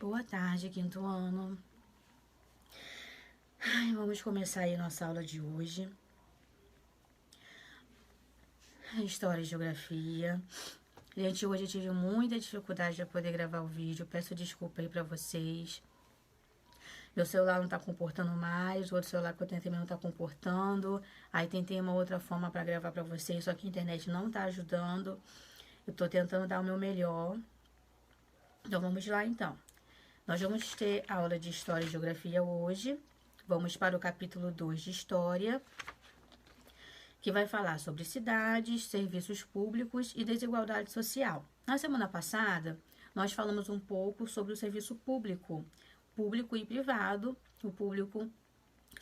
Boa tarde, quinto ano. Vamos começar aí nossa aula de hoje. História e Geografia. Gente, hoje eu tive muita dificuldade para poder gravar o vídeo. Peço desculpa aí para vocês. Meu celular não tá comportando mais, o outro celular que eu tentei não tá comportando. Aí tentei uma outra forma para gravar para vocês, só que a internet não tá ajudando. Eu tô tentando dar o meu melhor. Então vamos lá então. Nós vamos ter aula de História e Geografia hoje. Vamos para o capítulo 2 de História, que vai falar sobre cidades, serviços públicos e desigualdade social. Na semana passada, nós falamos um pouco sobre o serviço público, público e privado. O público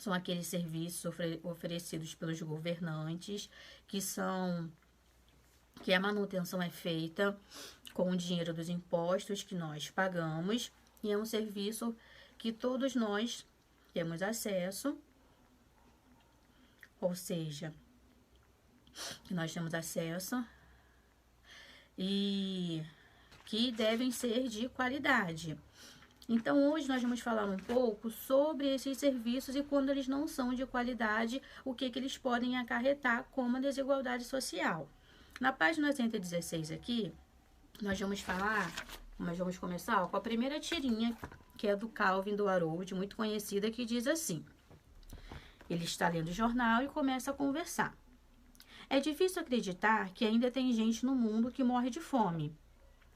são aqueles serviços oferecidos pelos governantes, que a manutenção é feita com o dinheiro dos impostos que nós pagamos, e é um serviço que todos nós temos acesso, ou seja, que nós temos acesso e que devem ser de qualidade. Então, hoje nós vamos falar um pouco sobre esses serviços e quando eles não são de qualidade, o que eles podem acarretar como a desigualdade social. Na página 116 aqui, nós vamos começar com a primeira tirinha, que é do Calvin do Harold, muito conhecida, que diz assim: ele está lendo o jornal e começa a conversar. É difícil acreditar que ainda tem gente no mundo que morre de fome.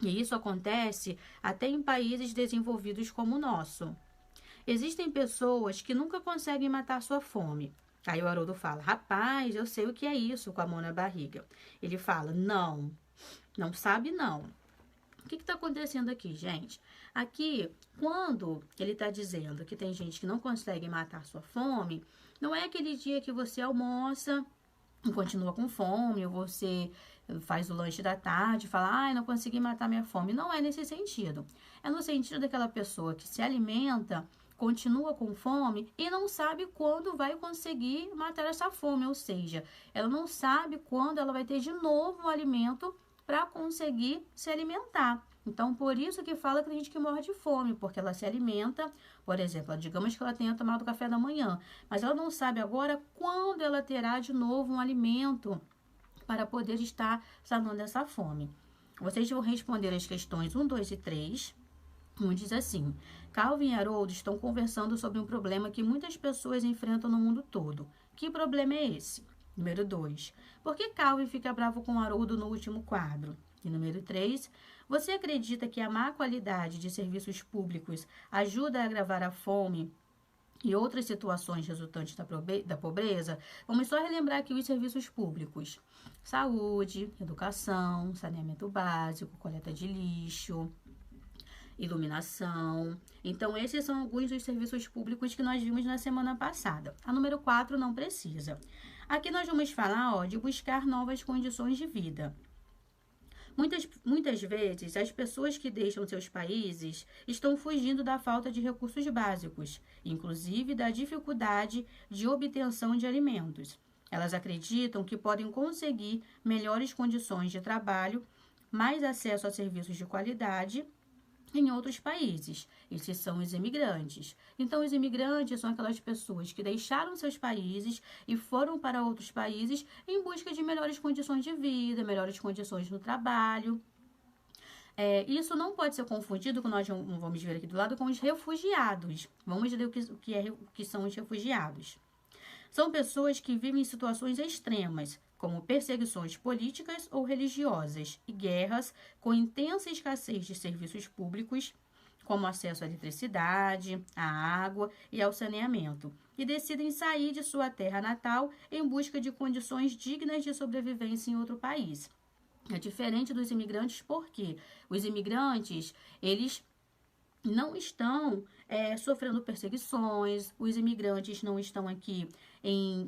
E isso acontece até em países desenvolvidos como o nosso. Existem pessoas que nunca conseguem matar sua fome. Aí o Haroldo fala: rapaz, eu sei o que é isso, com a mão na barriga. Ele fala: não sabe não. O que está acontecendo aqui, gente? Aqui, quando ele está dizendo que tem gente que não consegue matar sua fome, não é aquele dia que você almoça e continua com fome, ou você faz o lanche da tarde e fala: ai, não consegui matar minha fome. Não é nesse sentido. É no sentido daquela pessoa que se alimenta, continua com fome e não sabe quando vai conseguir matar essa fome, ou seja, ela não sabe quando ela vai ter de novo um alimento para conseguir se alimentar. Então, por isso que fala que tem gente que morre de fome, porque ela se alimenta, por exemplo, digamos que ela tenha tomado café da manhã, mas ela não sabe agora quando ela terá de novo um alimento para poder estar sanando essa fome. Vocês vão responder as questões 1, 2 e 3. Um diz assim: Calvin e Harold estão conversando sobre um problema que muitas pessoas enfrentam no mundo todo. Que problema é esse? Número 2. Por que Calvin fica bravo com Haroldo no último quadro? E número 3. Você acredita que a má qualidade de serviços públicos ajuda a agravar a fome e outras situações resultantes da pobreza? Vamos só relembrar aqui os serviços públicos: saúde, educação, saneamento básico, coleta de lixo, iluminação. Então, esses são alguns dos serviços públicos que nós vimos na semana passada. A número 4 não precisa. Aqui nós vamos falar de buscar novas condições de vida. Muitas vezes, as pessoas que deixam seus países estão fugindo da falta de recursos básicos, inclusive da dificuldade de obtenção de alimentos. Elas acreditam que podem conseguir melhores condições de trabalho, mais acesso a serviços de qualidade em outros países. Esses são os imigrantes. Então, os imigrantes são aquelas pessoas que deixaram seus países e foram para outros países em busca de melhores condições de vida, melhores condições no trabalho. Isso não pode ser confundido, que nós vamos ver aqui do lado, com os refugiados. Vamos ler o que são os refugiados. São pessoas que vivem em situações extremas, como perseguições políticas ou religiosas e guerras com intensa escassez de serviços públicos, como acesso à eletricidade, à água e ao saneamento, e decidem sair de sua terra natal em busca de condições dignas de sobrevivência em outro país. É diferente dos imigrantes porque os imigrantes, eles não estão sofrendo perseguições, os imigrantes não estão aqui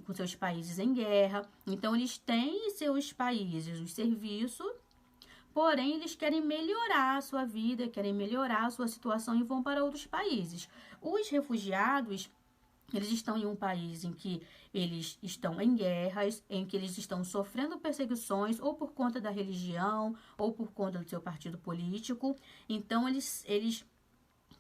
com seus países em guerra, então eles têm em seus países os serviços, porém eles querem melhorar a sua vida, querem melhorar a sua situação e vão para outros países. Os refugiados, eles estão em um país em que eles estão em guerras, em que eles estão sofrendo perseguições ou por conta da religião ou por conta do seu partido político, então eles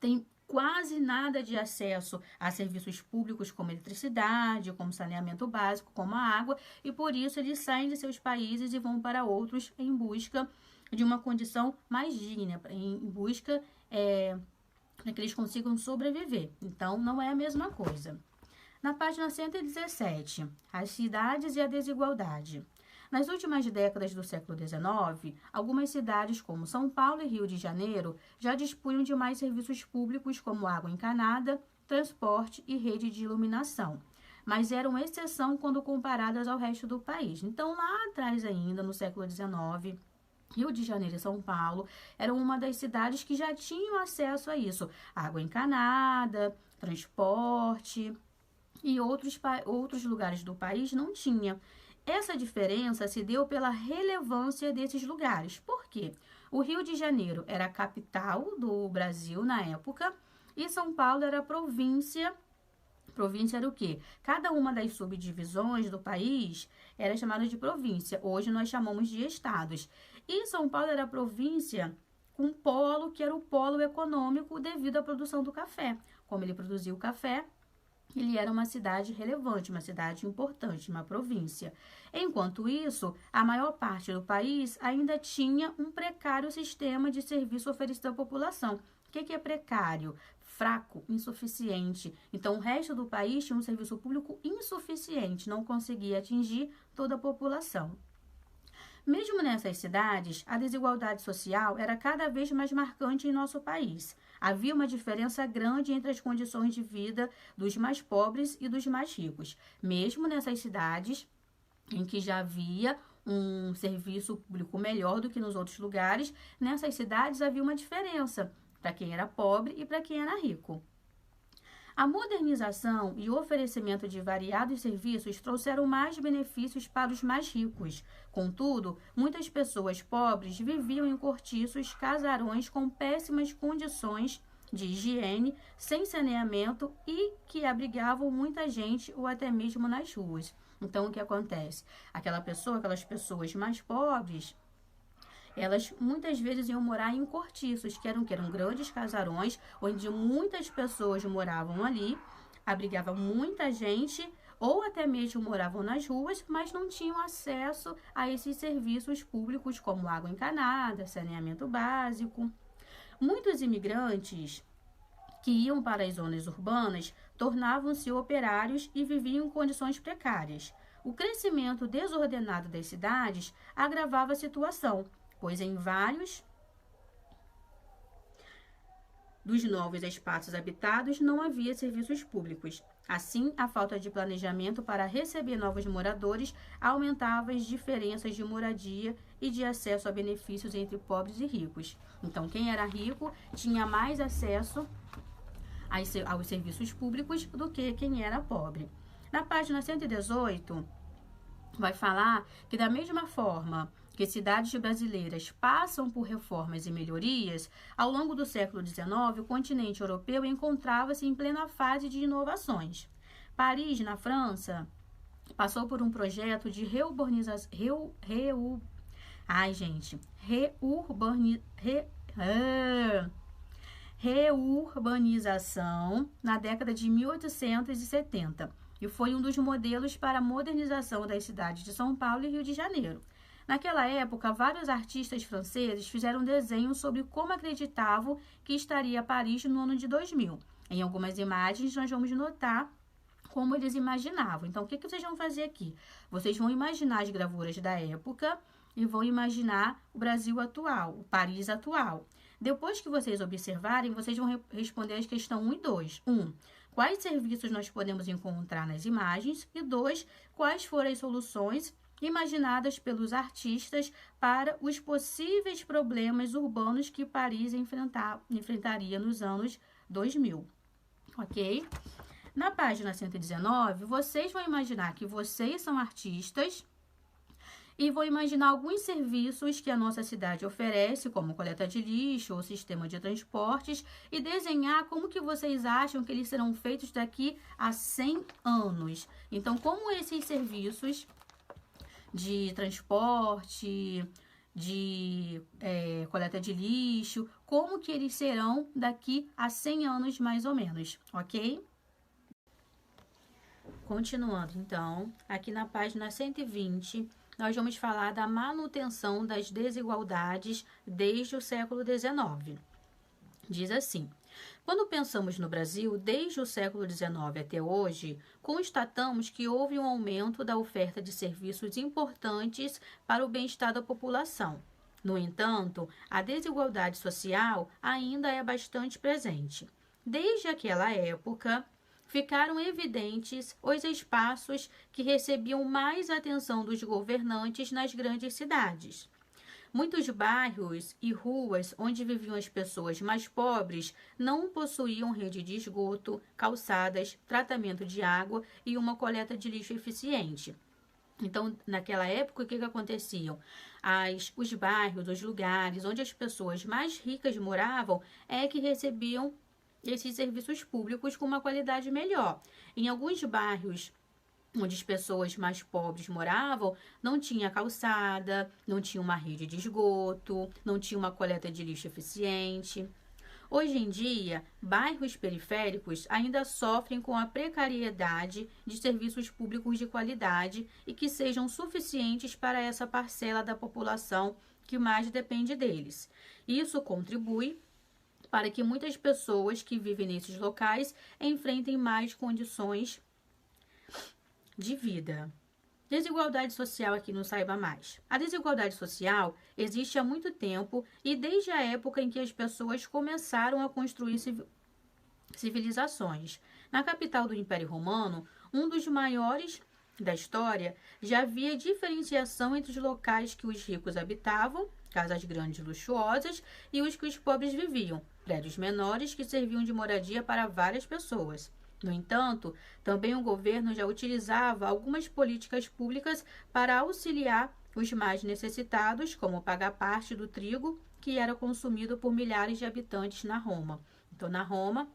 tem quase nada de acesso a serviços públicos como eletricidade, como saneamento básico, como a água, e por isso eles saem de seus países e vão para outros em busca de uma condição mais digna, em busca para que eles consigam sobreviver. Então, não é a mesma coisa. Na página 117, as cidades e a desigualdade. Nas últimas décadas do século XIX, algumas cidades como São Paulo e Rio de Janeiro já dispunham de mais serviços públicos como água encanada, transporte e rede de iluminação, mas eram exceção quando comparadas ao resto do país. Então, lá atrás ainda, no século XIX, Rio de Janeiro e São Paulo eram uma das cidades que já tinham acesso a isso. Água encanada, transporte e outros lugares do país não tinham. Essa diferença se deu pela relevância desses lugares. Por quê? O Rio de Janeiro era a capital do Brasil na época e São Paulo era a província. Província era o quê? Cada uma das subdivisões do país era chamada de província. Hoje nós chamamos de estados. E São Paulo era a província com polo, que era o polo econômico devido à produção do café. Como ele produzia o café, ele era uma cidade relevante, uma cidade importante, uma província. Enquanto isso, a maior parte do país ainda tinha um precário sistema de serviço oferecido à população. O que é precário? Fraco, insuficiente. Então, o resto do país tinha um serviço público insuficiente, não conseguia atingir toda a população. Mesmo nessas cidades, a desigualdade social era cada vez mais marcante em nosso país. Havia uma diferença grande entre as condições de vida dos mais pobres e dos mais ricos. Mesmo nessas cidades em que já havia um serviço público melhor do que nos outros lugares, nessas cidades havia uma diferença para quem era pobre e para quem era rico. A modernização e o oferecimento de variados serviços trouxeram mais benefícios para os mais ricos. Contudo, muitas pessoas pobres viviam em cortiços, casarões com péssimas condições de higiene, sem saneamento e que abrigavam muita gente ou até mesmo nas ruas. Então, o que acontece? Aquelas pessoas mais pobres, elas muitas vezes iam morar em cortiços, que eram grandes casarões, onde muitas pessoas moravam ali, abrigavam muita gente, ou até mesmo moravam nas ruas, mas não tinham acesso a esses serviços públicos como água encanada, saneamento básico. Muitos imigrantes que iam para as zonas urbanas tornavam-se operários e viviam em condições precárias. O crescimento desordenado das cidades agravava a situação, pois em vários dos novos espaços habitados não havia serviços públicos. Assim, a falta de planejamento para receber novos moradores aumentava as diferenças de moradia e de acesso a benefícios entre pobres e ricos. Então, quem era rico tinha mais acesso aos serviços públicos do que quem era pobre. Na página 118, vai falar que da mesma forma que cidades brasileiras passam por reformas e melhorias, ao longo do século XIX, o continente europeu encontrava-se em plena fase de inovações. Paris, na França, passou por um projeto de reurbanização na década de 1870 e foi um dos modelos para a modernização das cidades de São Paulo e Rio de Janeiro. Naquela época, vários artistas franceses fizeram desenhos sobre como acreditavam que estaria Paris no ano de 2000. Em algumas imagens, nós vamos notar como eles imaginavam. Então, o que vocês vão fazer aqui? Vocês vão imaginar as gravuras da época e vão imaginar o Brasil atual, o Paris atual. Depois que vocês observarem, vocês vão responder as questões 1 e 2. 1. Quais serviços nós podemos encontrar nas imagens? E 2. Quais foram as soluções imaginadas pelos artistas para os possíveis problemas urbanos que Paris enfrentaria nos anos 2000, ok? Na página 119, vocês vão imaginar que vocês são artistas e vão imaginar alguns serviços que a nossa cidade oferece, como coleta de lixo ou sistema de transportes, e desenhar como que vocês acham que eles serão feitos daqui a 100 anos. Então, como esses serviços de transporte, de coleta de lixo, como que eles serão daqui a 100 anos mais ou menos, ok? Continuando, então, aqui na página 120, nós vamos falar da manutenção das desigualdades desde o século XIX. Diz assim: quando pensamos no Brasil, desde o século XIX até hoje, constatamos que houve um aumento da oferta de serviços importantes para o bem-estar da população. No entanto, a desigualdade social ainda é bastante presente. Desde aquela época, ficaram evidentes os espaços que recebiam mais atenção dos governantes nas grandes cidades. Muitos bairros e ruas onde viviam as pessoas mais pobres não possuíam rede de esgoto, calçadas, tratamento de água e uma coleta de lixo eficiente. Então, naquela época, o que acontecia? Os bairros, os lugares onde as pessoas mais ricas moravam é que recebiam esses serviços públicos com uma qualidade melhor. Em alguns bairros onde as pessoas mais pobres moravam, não tinha calçada, não tinha uma rede de esgoto, não tinha uma coleta de lixo eficiente. Hoje em dia, bairros periféricos ainda sofrem com a precariedade de serviços públicos de qualidade e que sejam suficientes para essa parcela da população que mais depende deles. Isso contribui para que muitas pessoas que vivem nesses locais enfrentem mais condições de vida. Desigualdade social aqui no Saiba Mais. A desigualdade social existe há muito tempo e desde a época em que as pessoas começaram a construir civilizações. Na capital do Império Romano, um dos maiores da história, já havia diferenciação entre os locais que os ricos habitavam, casas grandes e luxuosas, e os que os pobres viviam, prédios menores que serviam de moradia para várias pessoas. No entanto, também o governo já utilizava algumas políticas públicas para auxiliar os mais necessitados, como pagar parte do trigo que era consumido por milhares de habitantes na Roma. Então, na Roma,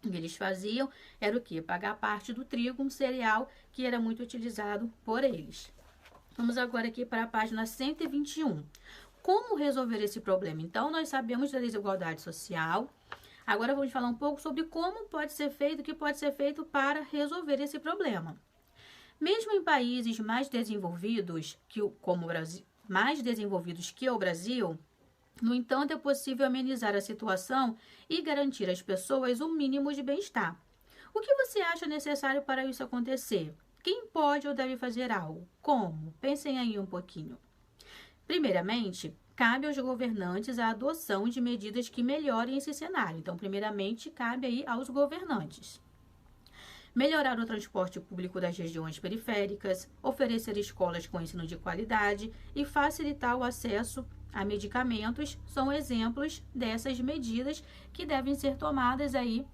o que eles faziam era o quê? Pagar parte do trigo, um cereal que era muito utilizado por eles. Vamos agora aqui para a página 121. Como resolver esse problema? Então, nós sabemos da desigualdade social. Agora vamos falar um pouco sobre como pode ser feito, o que pode ser feito para resolver esse problema. Mesmo em países mais desenvolvidos que o Brasil, no entanto, é possível amenizar a situação e garantir às pessoas um mínimo de bem-estar. O que você acha necessário para isso acontecer? Quem pode ou deve fazer algo? Como? Pensem aí um pouquinho. Primeiramente, cabe aos governantes a adoção de medidas que melhorem esse cenário. Então, primeiramente, cabe aí aos governantes. Melhorar o transporte público das regiões periféricas, oferecer escolas com ensino de qualidade e facilitar o acesso a medicamentos são exemplos dessas medidas que devem ser tomadas aí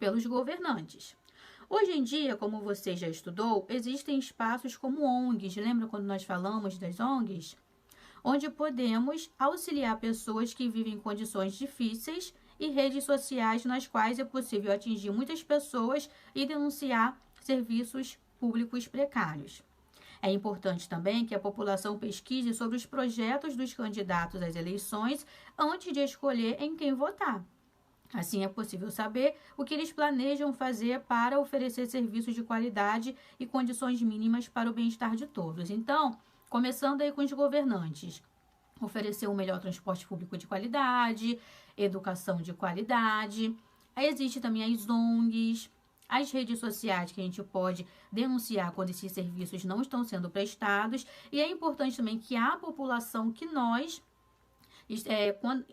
pelos governantes. Hoje em dia, como você já estudou, existem espaços como ONGs. Lembra quando nós falamos das ONGs? Onde podemos auxiliar pessoas que vivem em condições difíceis e redes sociais nas quais é possível atingir muitas pessoas e denunciar serviços públicos precários. É importante também que a população pesquise sobre os projetos dos candidatos às eleições antes de escolher em quem votar. Assim é possível saber o que eles planejam fazer para oferecer serviços de qualidade e condições mínimas para o bem-estar de todos. Então, começando aí com os governantes, oferecer um melhor transporte público de qualidade, educação de qualidade. Aí existe também as ONGs, as redes sociais que a gente pode denunciar quando esses serviços não estão sendo prestados. E é importante também que a população, que nós,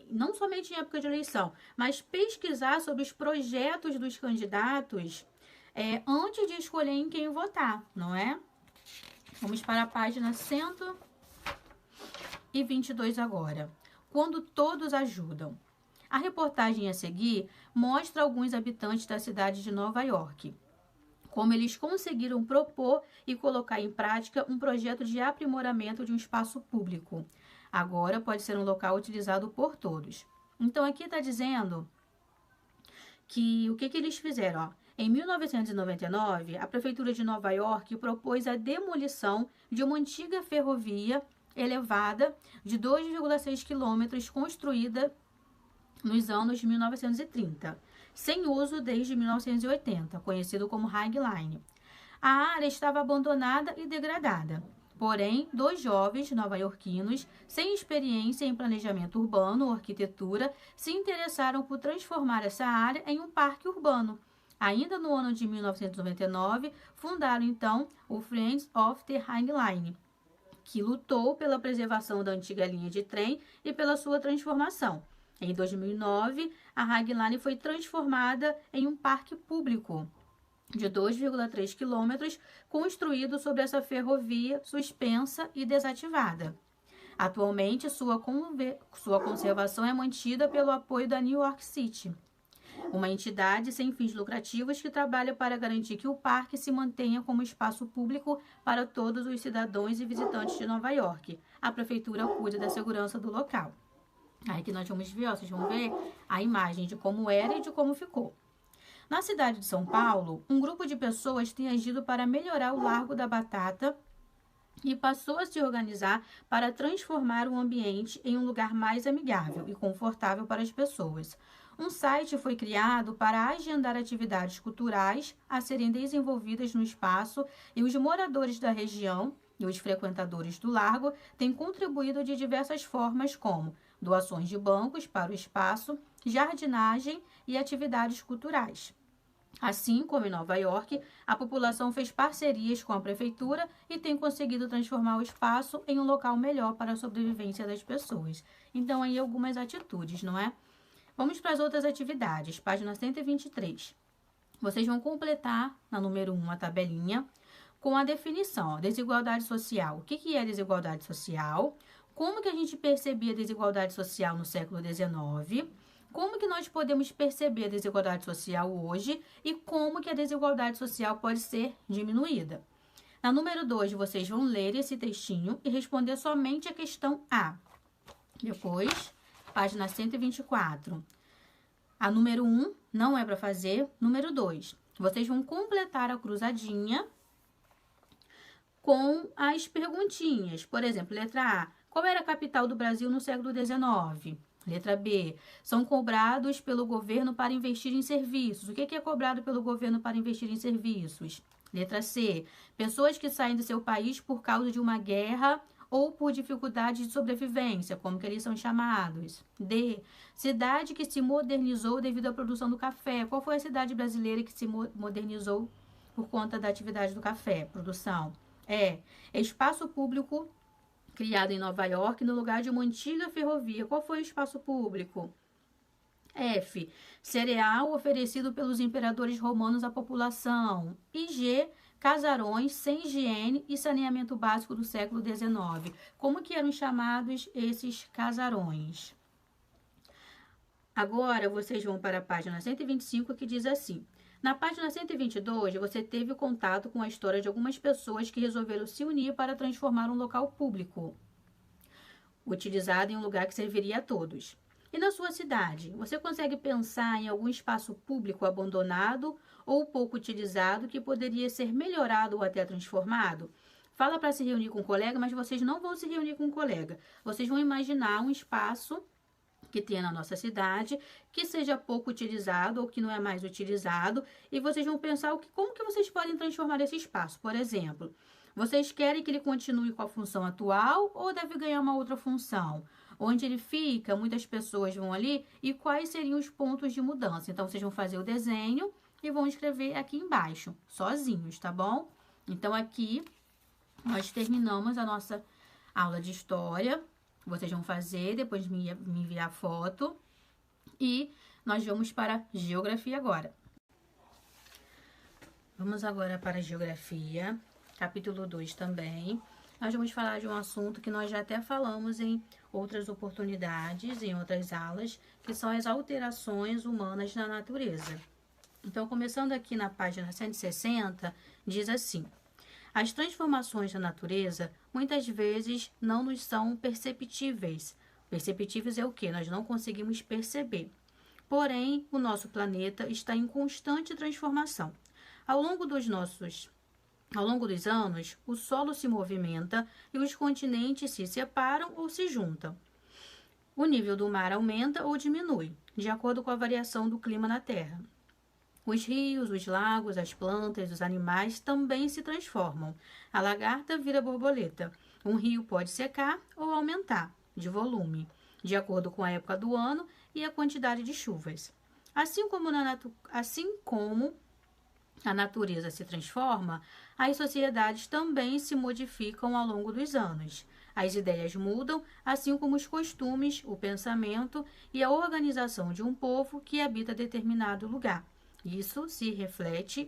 não somente em época de eleição, mas pesquisar sobre os projetos dos candidatos antes de escolher em quem votar, não é? Vamos para a página 122 agora. Quando todos ajudam. A reportagem a seguir mostra alguns habitantes da cidade de Nova York, como eles conseguiram propor e colocar em prática um projeto de aprimoramento de um espaço público. Agora pode ser um local utilizado por todos. Então, aqui está dizendo que o que eles fizeram? Ó, em 1999, a Prefeitura de Nova York propôs a demolição de uma antiga ferrovia elevada de 2,6 quilômetros, construída nos anos 1930, sem uso desde 1980, conhecido como High Line. A área estava abandonada e degradada. Porém, 2 jovens nova-iorquinos, sem experiência em planejamento urbano ou arquitetura, se interessaram por transformar essa área em um parque urbano. Ainda no ano de 1999, fundaram então o Friends of the High Line, que lutou pela preservação da antiga linha de trem e pela sua transformação. Em 2009, a High Line foi transformada em um parque público de 2,3 quilômetros, construído sobre essa ferrovia suspensa e desativada. Atualmente, sua conservação é mantida pelo apoio da New York City, uma entidade sem fins lucrativos que trabalha para garantir que o parque se mantenha como espaço público para todos os cidadãos e visitantes de Nova York. A prefeitura cuida da segurança do local. Aí que nós vamos ver, vocês vão ver a imagem de como era e de como ficou. Na cidade de São Paulo, um grupo de pessoas tem agido para melhorar o Largo da Batata e passou a se organizar para transformar o ambiente em um lugar mais amigável e confortável para as pessoas. Um site foi criado para agendar atividades culturais a serem desenvolvidas no espaço e os moradores da região e os frequentadores do largo têm contribuído de diversas formas, como doações de bancos para o espaço, jardinagem e atividades culturais. Assim como em Nova York, a população fez parcerias com a prefeitura e tem conseguido transformar o espaço em um local melhor para a sobrevivência das pessoas. Então, aí algumas atitudes, não é? Vamos para as outras atividades, página 123. Vocês vão completar, na número 1, a tabelinha, com a definição, ó, desigualdade social. O que é desigualdade social? Como que a gente percebia a desigualdade social no século XIX? Como que nós podemos perceber a desigualdade social hoje e como que a desigualdade social pode ser diminuída? Na número 2, vocês vão ler esse textinho e responder somente a questão A. Depois, página 124. A número 1 não é para fazer. Número 2, vocês vão completar a cruzadinha com as perguntinhas. Por exemplo, letra A. Qual era a capital do Brasil no século XIX? Letra B. São cobrados pelo governo para investir em serviços. O que é cobrado pelo governo para investir em serviços? Letra C. Pessoas que saem do seu país por causa de uma guerra ou por dificuldades de sobrevivência, como que eles são chamados. D. Cidade que se modernizou devido à produção do café. Qual foi a cidade brasileira que se modernizou por conta da atividade do café? Produção. E. Espaço público criado em Nova York no lugar de uma antiga ferrovia. Qual foi o espaço público? F. Cereal oferecido pelos imperadores romanos à população. E G. Casarões sem higiene e saneamento básico do século XIX. Como que eram chamados esses casarões? Agora, vocês vão para a página 125, que diz assim. Na página 122, você teve contato com a história de algumas pessoas que resolveram se unir para transformar um local público, utilizado em um lugar que serviria a todos. E na sua cidade, você consegue pensar em algum espaço público abandonado ou pouco utilizado que poderia ser melhorado ou até transformado? Fala para se reunir com um colega, mas vocês não vão se reunir com um colega. Vocês vão imaginar um espaço que tenha na nossa cidade, que seja pouco utilizado ou que não é mais utilizado, e vocês vão pensar como que vocês podem transformar esse espaço. Por exemplo, vocês querem que ele continue com a função atual ou deve ganhar uma outra função? Onde ele fica, muitas pessoas vão ali, e quais seriam os pontos de mudança? Então, vocês vão fazer o desenho e vão escrever aqui embaixo, sozinhos, tá bom? Então, aqui, nós terminamos a nossa aula de história. Vocês vão fazer, depois me enviar a foto. E nós vamos para geografia agora. Vamos agora para a geografia, capítulo 2 também. Nós vamos falar de um assunto que nós já até falamos em outras oportunidades, em outras aulas, que são as alterações humanas na natureza. Então, começando aqui na página 160, diz assim: as transformações da natureza muitas vezes não nos são perceptíveis. Perceptíveis é o quê? Nós não conseguimos perceber. Porém, o nosso planeta está em constante transformação. Ao longo dos nossos Ao longo dos anos, o solo se movimenta e os continentes se separam ou se juntam. O nível do mar aumenta ou diminui, de acordo com a variação do clima na Terra. Os rios, os lagos, as plantas, os animais também se transformam. A lagarta vira borboleta. Um rio pode secar ou aumentar de volume, de acordo com a época do ano e a quantidade de chuvas. Assim como a natureza se transforma, as sociedades também se modificam ao longo dos anos. As ideias mudam, assim como os costumes, o pensamento e a organização de um povo que habita determinado lugar. Isso se reflete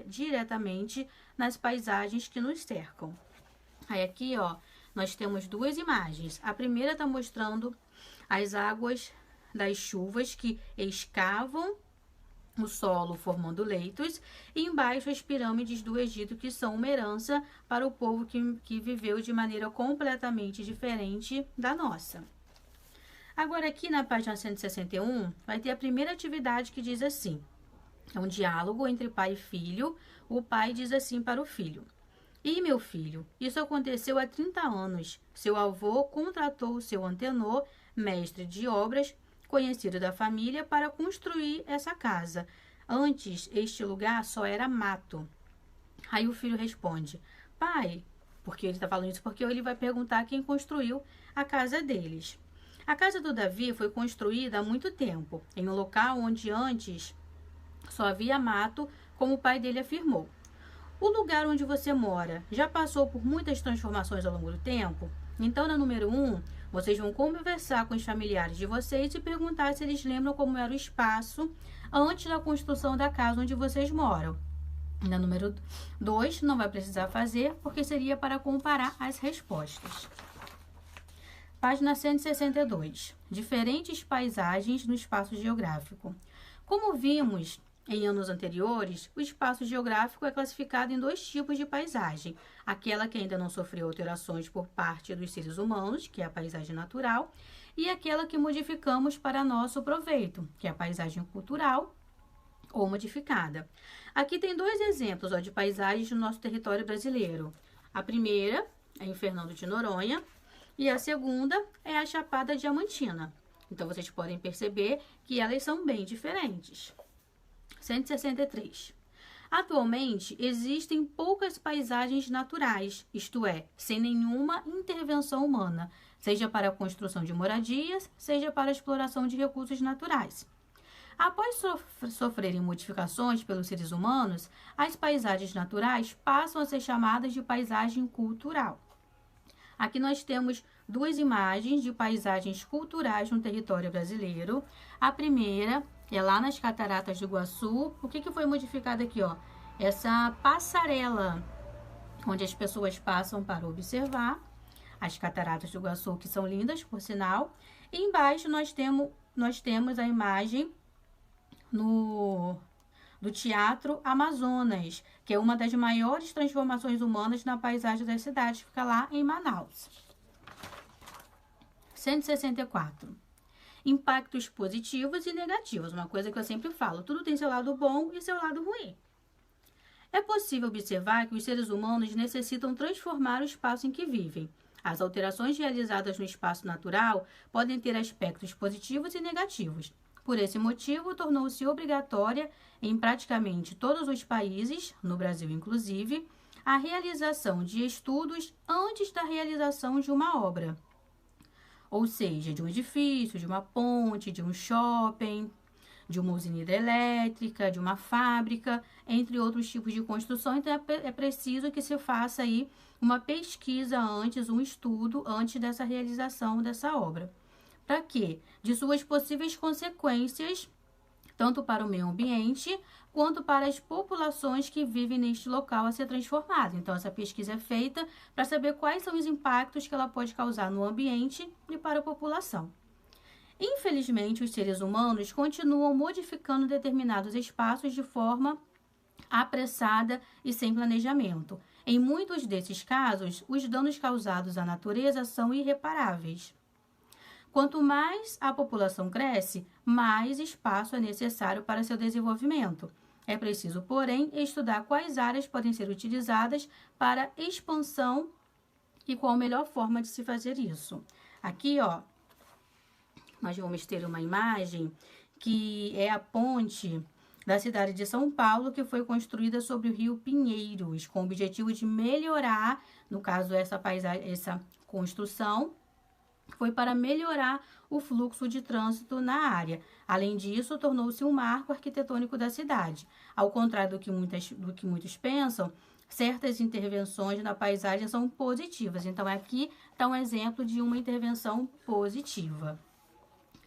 diretamente nas paisagens que nos cercam. Aí aqui, ó, nós temos duas imagens. A primeira está mostrando as águas das chuvas que escavam o solo formando leitos, e embaixo as pirâmides do Egito, que são uma herança para o povo que viveu de maneira completamente diferente da nossa. Agora aqui na página 161, vai ter a primeira atividade que diz assim, é um diálogo entre pai e filho. O pai diz assim para o filho: "E meu filho, isso aconteceu há 30 anos. Seu avô contratou o seu antenor, mestre de obras, conhecido da família, para construir essa casa. Antes, este lugar só era mato." Aí o filho responde: "Pai," porque ele está falando isso porque ele vai perguntar quem construiu a casa deles. "A casa do Davi foi construída há muito tempo, em um local onde antes só havia mato, como o pai dele afirmou. O lugar onde você mora já passou por muitas transformações ao longo do tempo? Então, na número 1, vocês vão conversar com os familiares de vocês e perguntar se eles lembram como era o espaço antes da construção da casa onde vocês moram. Na número 2, não vai precisar fazer, porque seria para comparar as respostas." Página 162. Diferentes paisagens no espaço geográfico. Como vimos em anos anteriores, o espaço geográfico é classificado em 2 tipos de paisagem. Aquela que ainda não sofreu alterações por parte dos seres humanos, que é a paisagem natural, e aquela que modificamos para nosso proveito, que é a paisagem cultural ou modificada. Aqui tem 2 exemplos de paisagens no nosso território brasileiro. A primeira é em Fernando de Noronha e a segunda é a Chapada Diamantina. Então, vocês podem perceber que elas são bem diferentes. 163. Atualmente, existem poucas paisagens naturais, isto é, sem nenhuma intervenção humana, seja para a construção de moradias, seja para a exploração de recursos naturais. Após sofrerem modificações pelos seres humanos, as paisagens naturais passam a ser chamadas de paisagem cultural. Aqui nós temos 2 imagens de paisagens culturais no território brasileiro. A primeira é lá nas Cataratas do Iguaçu. O que foi modificado aqui, ó? Essa passarela, onde as pessoas passam para observar as Cataratas do Iguaçu, que são lindas, por sinal. E embaixo nós temos a imagem do Teatro Amazonas, que é uma das maiores transformações humanas na paisagem da cidade, fica lá em Manaus. 164. Impactos positivos e negativos. Uma coisa que eu sempre falo, tudo tem seu lado bom e seu lado ruim. É possível observar que os seres humanos necessitam transformar o espaço em que vivem. As alterações realizadas no espaço natural podem ter aspectos positivos e negativos. Por esse motivo, tornou-se obrigatória em praticamente todos os países, no Brasil inclusive, a realização de estudos antes da realização de uma obra. Ou seja, de um edifício, de uma ponte, de um shopping, de uma usina hidrelétrica, de uma fábrica, entre outros tipos de construção. Então, é preciso que se faça aí uma pesquisa antes, um estudo antes dessa realização dessa obra. Para quê? De suas possíveis consequências, tanto para o meio ambiente, quanto para as populações que vivem neste local a ser transformado. Então, essa pesquisa é feita para saber quais são os impactos que ela pode causar no ambiente e para a população. Infelizmente, os seres humanos continuam modificando determinados espaços de forma apressada e sem planejamento. Em muitos desses casos, os danos causados à natureza são irreparáveis. Quanto mais a população cresce, mais espaço é necessário para seu desenvolvimento. É preciso, porém, estudar quais áreas podem ser utilizadas para expansão e qual a melhor forma de se fazer isso. Aqui, ó, nós vamos ter uma imagem que é a ponte da cidade de São Paulo, que foi construída sobre o rio Pinheiros, com o objetivo de melhorar, no caso, essa paisagem, essa construção, foi para melhorar o fluxo de trânsito na área. Além disso, tornou-se um marco arquitetônico da cidade. Ao contrário do que muitos pensam, certas intervenções na paisagem são positivas. Então, aqui está um exemplo de uma intervenção positiva.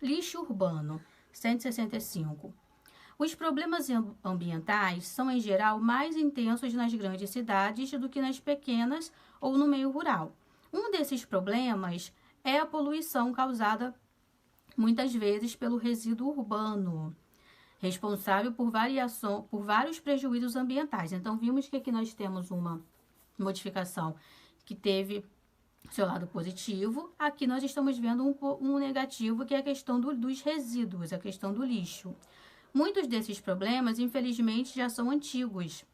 Lixo urbano, 165. Os problemas ambientais são, em geral, mais intensos nas grandes cidades do que nas pequenas ou no meio rural. Um desses problemas é a poluição causada, muitas vezes, pelo resíduo urbano, responsável por vários prejuízos ambientais. Então, vimos que aqui nós temos uma modificação que teve seu lado positivo. Aqui nós estamos vendo um negativo, que é a questão dos resíduos, a questão do lixo. Muitos desses problemas, infelizmente, já são antigos.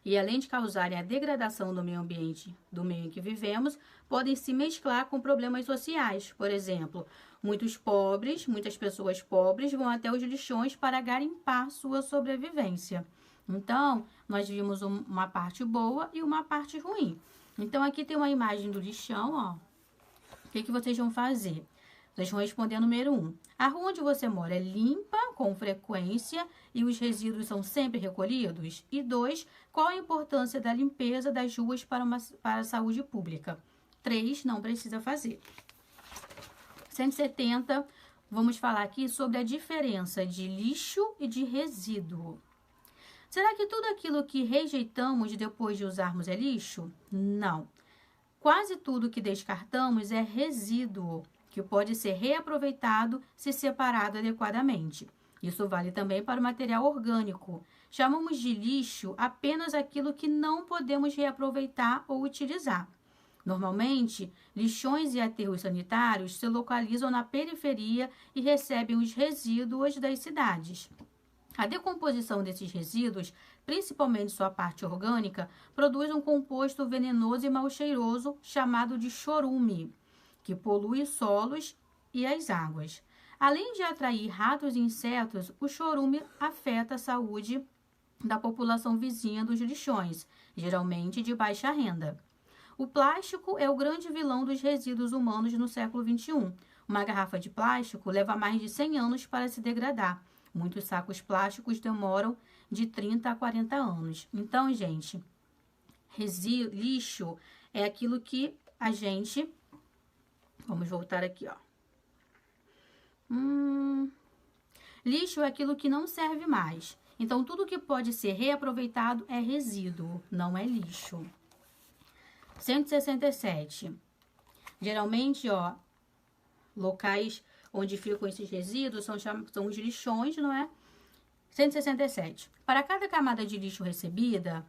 E além de causarem a degradação do meio ambiente, do meio em que vivemos, podem se mesclar com problemas sociais. Por exemplo, muitas pessoas pobres vão até os lixões para garimpar sua sobrevivência. Então, nós vimos uma parte boa e uma parte ruim. Então, aqui tem uma imagem do lixão, ó. O que vocês vão fazer? Vocês vão responder número 1. A rua onde você mora é limpa com frequência e os resíduos são sempre recolhidos? E 2. Qual a importância da limpeza das ruas para a saúde pública? 3. Não precisa fazer. 170. Vamos falar aqui sobre a diferença de lixo e de resíduo. Será que tudo aquilo que rejeitamos depois de usarmos é lixo? Não. Quase tudo que descartamos é resíduo, que pode ser reaproveitado se separado adequadamente. Isso vale também para o material orgânico. Chamamos de lixo apenas aquilo que não podemos reaproveitar ou utilizar. Normalmente, lixões e aterros sanitários se localizam na periferia e recebem os resíduos das cidades. A decomposição desses resíduos, principalmente sua parte orgânica, produz um composto venenoso e mal cheiroso chamado de chorume, que polui solos e as águas. Além de atrair ratos e insetos, o chorume afeta a saúde da população vizinha dos lixões, geralmente de baixa renda. O plástico é o grande vilão dos resíduos humanos no século XXI. Uma garrafa de plástico leva mais de 100 anos para se degradar. Muitos sacos plásticos demoram de 30 a 40 anos. Então, gente, lixo é aquilo que a gente... Vamos voltar aqui, ó. Lixo é aquilo que não serve mais. Então, tudo que pode ser reaproveitado é resíduo, não é lixo. 167. Geralmente, ó, locais onde ficam esses resíduos são os lixões, não é? 167. Para cada camada de lixo recebida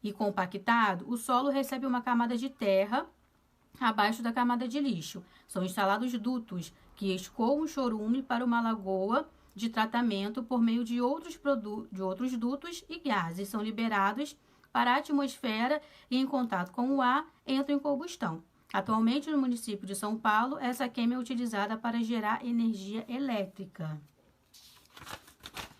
e compactado, o solo recebe uma camada de terra abaixo da camada de lixo. São instalados dutos que escoam o chorume para uma lagoa de tratamento por meio de outros dutos e gases. São liberados para a atmosfera e, em contato com o ar, entram em combustão. Atualmente, no município de São Paulo, essa queima é utilizada para gerar energia elétrica.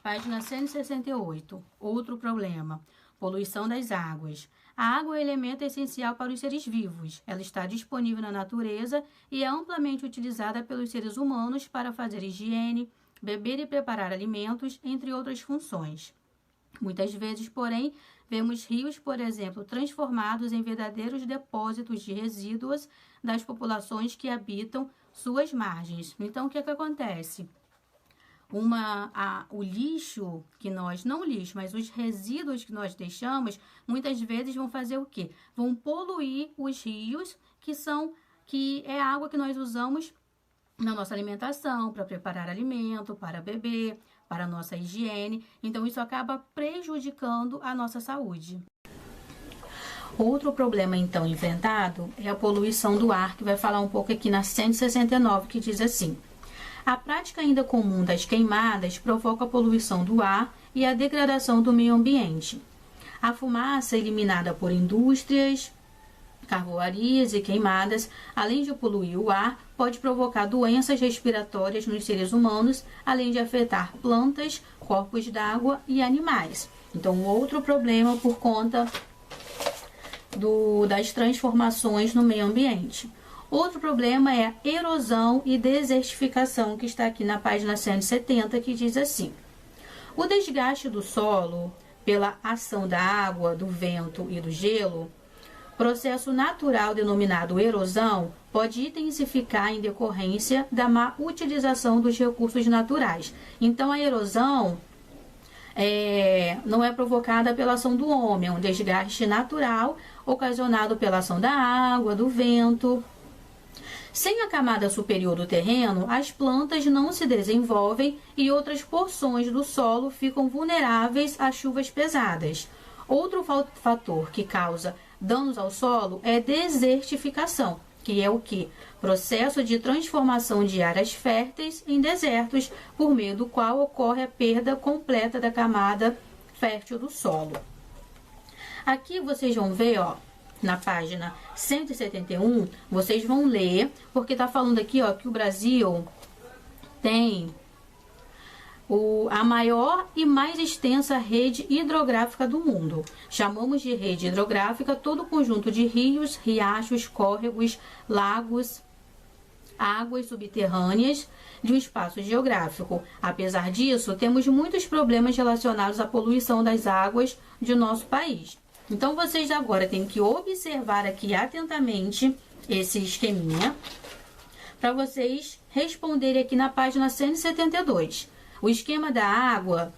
Página 168. Outro problema: poluição das águas. A água é um elemento essencial para os seres vivos. Ela está disponível na natureza e é amplamente utilizada pelos seres humanos para fazer higiene, beber e preparar alimentos, entre outras funções. Muitas vezes, porém, vemos rios, por exemplo, transformados em verdadeiros depósitos de resíduos das populações que habitam suas margens. Então, o que acontece? O lixo que nós, não o lixo, mas os resíduos que nós deixamos, muitas vezes vão fazer o quê? Vão poluir os rios, que é a água que nós usamos na nossa alimentação, para preparar alimento, para beber, para a nossa higiene. Então, isso acaba prejudicando a nossa saúde. Outro problema, então, enfrentado é a poluição do ar, que vai falar um pouco aqui na 169, que diz assim: a prática ainda comum das queimadas provoca a poluição do ar e a degradação do meio ambiente. A fumaça eliminada por indústrias, carvoarias e queimadas, além de poluir o ar, pode provocar doenças respiratórias nos seres humanos, além de afetar plantas, corpos d'água e animais. Então, outro problema por conta das transformações no meio ambiente. Outro problema é a erosão e desertificação, que está aqui na página 170, que diz assim: o desgaste do solo pela ação da água, do vento e do gelo, processo natural denominado erosão, pode intensificar em decorrência da má utilização dos recursos naturais. Então, a erosão não é provocada pela ação do homem, é um desgaste natural ocasionado pela ação da água, do vento. Sem a camada superior do terreno, as plantas não se desenvolvem e outras porções do solo ficam vulneráveis a chuvas pesadas. Outro fator que causa danos ao solo é desertificação, que é o quê? Processo de transformação de áreas férteis em desertos, por meio do qual ocorre a perda completa da camada fértil do solo. Aqui vocês vão ver, ó, na página 171, vocês vão ler, porque está falando aqui, ó, que o Brasil tem a maior e mais extensa rede hidrográfica do mundo. Chamamos de rede hidrográfica todo o conjunto de rios, riachos, córregos, lagos, águas subterrâneas de um espaço geográfico. Apesar disso, temos muitos problemas relacionados à poluição das águas de nosso país. Então, vocês agora têm que observar aqui atentamente esse esqueminha para vocês responderem aqui na página 172. O esquema da água,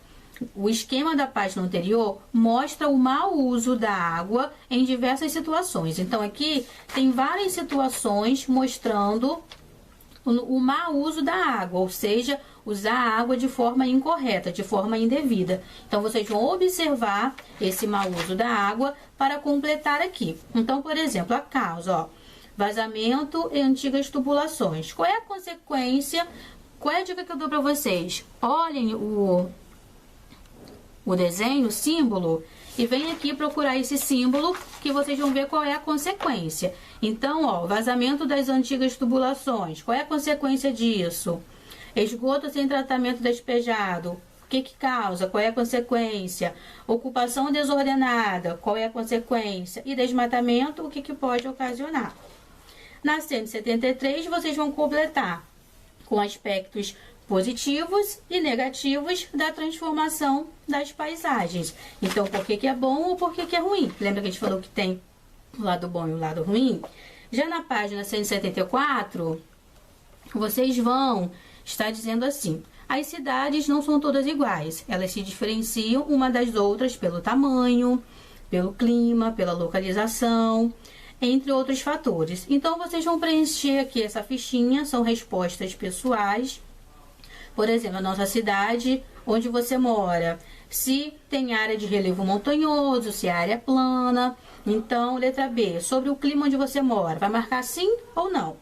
o esquema da página anterior mostra o mau uso da água em diversas situações. Então, aqui tem várias situações mostrando o mau uso da água, ou seja, usar a água de forma incorreta, de forma indevida. Então, vocês vão observar esse mau uso da água para completar aqui. Então, por exemplo, a causa, ó, vazamento e antigas tubulações. Qual é a consequência? Qual é a dica que eu dou para vocês? Olhem o desenho, o símbolo, e vem aqui procurar esse símbolo que vocês vão ver qual é a consequência. Então, ó, vazamento das antigas tubulações. Qual é a consequência disso? Esgoto sem tratamento despejado. O que causa? Qual é a consequência? Ocupação desordenada. Qual é a consequência? E desmatamento, o que pode ocasionar? Na 173, vocês vão completar com aspectos positivos e negativos da transformação das paisagens. Então, por que é bom ou por que é ruim? Lembra que a gente falou que tem o lado bom e o lado ruim? Já na página 174, vocês vão estar dizendo assim: as cidades não são todas iguais, elas se diferenciam uma das outras pelo tamanho, pelo clima, pela localização, entre outros fatores. Então, vocês vão preencher aqui essa fichinha, são respostas pessoais. Por exemplo, a nossa cidade, onde você mora, se tem área de relevo montanhoso, se a área é plana. Então, letra B, sobre o clima onde você mora, vai marcar sim ou não?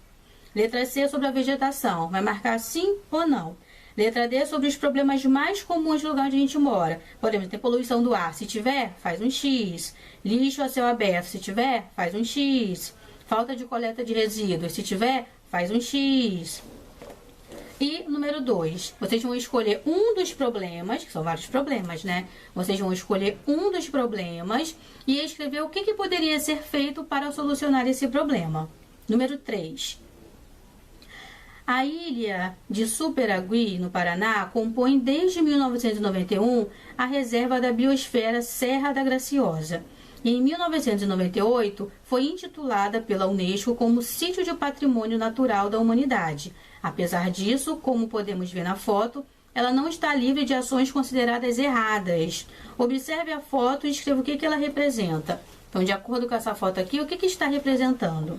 Letra C, sobre a vegetação, vai marcar sim ou não? Letra D, sobre os problemas mais comuns do lugar onde a gente mora. Por exemplo, tem poluição do ar. Se tiver, faz um X. Lixo a céu aberto. Se tiver, faz um X. Falta de coleta de resíduos. Se tiver, faz um X. E número 2, vocês vão escolher um dos problemas, que são vários problemas, né? Vocês vão escolher um dos problemas e escrever o que poderia ser feito para solucionar esse problema. Número 3. A ilha de Superagui, no Paraná, compõe desde 1991 a reserva da biosfera Serra da Graciosa. E em 1998 foi intitulada pela Unesco como Sítio de Patrimônio Natural da Humanidade. Apesar disso, como podemos ver na foto, ela não está livre de ações consideradas erradas. Observe a foto e escreva o que ela representa. Então, de acordo com essa foto aqui, o que está representando?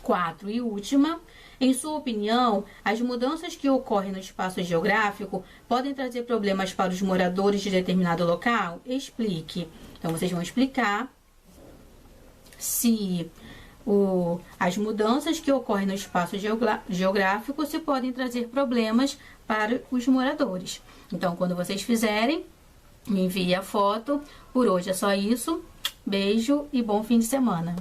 4. E última. Em sua opinião, as mudanças que ocorrem no espaço geográfico podem trazer problemas para os moradores de determinado local? Explique. Então, vocês vão explicar se as mudanças que ocorrem no espaço geográfico se podem trazer problemas para os moradores. Então, quando vocês fizerem me envie a foto. Por hoje é só isso. Beijo e bom fim de semana.